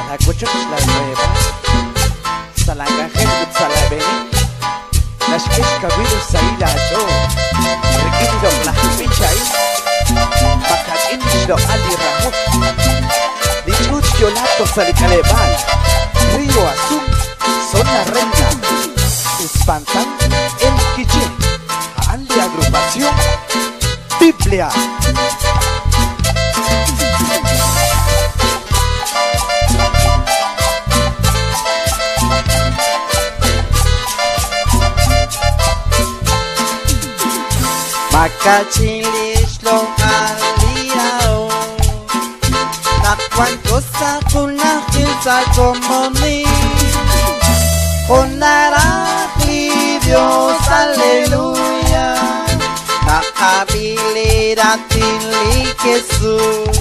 La cochon es la nueva. Salangajel Salabeni. Las pescabilos Saila Cho. Requirido la Pichay. Macachinish lo Ali Ramu. Dichuch Yolato Salicalebal. Río Azul. Son la reina. Espantan el quiche. Ali agrupación. Biblia. Macachilis lo aliao. Nakwan cosa kunakilsa komoni. Onarakli Dios, aleluya. Nakabiliratili Jesús.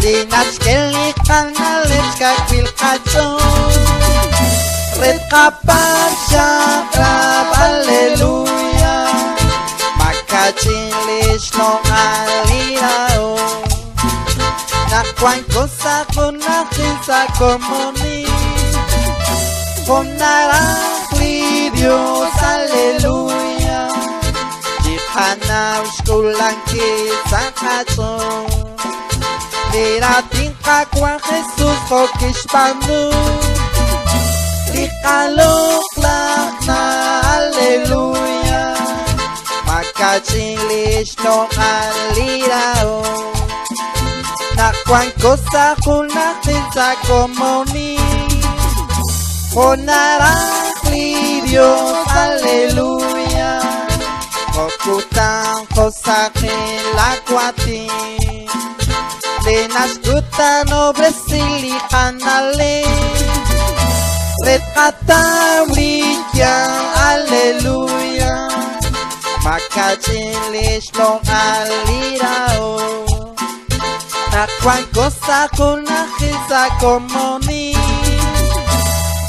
Linachkeli kanalechka kwilkacho. Red kapar shakrab, aleluya. Macachilis no alirao. Nakwan cosa kunakilsa komoni. Onarakli Dios, aleluya. Jihana ushkulan kisakacho. Liratin kakwa Jesús kokishpanu. Likalok lakna, aleluya. Macachilis no alirao. Nakwan cosa kunakilsa komoni. Onarakli Dios, aleluya. Kokutan kosakin lakwati. Lenaskutan obresili kanale. Retkatamlikian, aleluya. Macachilis lo alirao. Nakwan cosa kunakilsa komoni.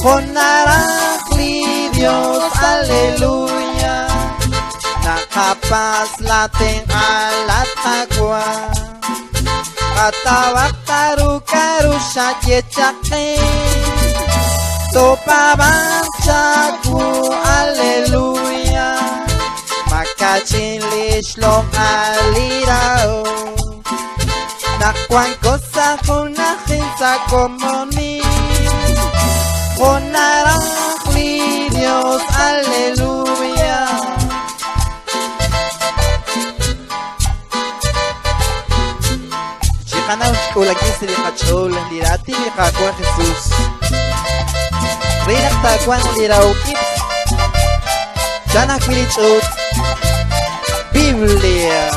Onarakli Dios, aleluya. Nakapas lating alat agua. Katawak karu-karu syajechake. Topabang chaku, aleluya. Macachilis lo alirao. Nakwan cosa kunakilsa komoni. Onarakli Dios, aleluya. Chikana ushkulaki se dejachol lirati dejacua Jesús. Reina tacuan lirao kips. Chana kwilichut Biblia.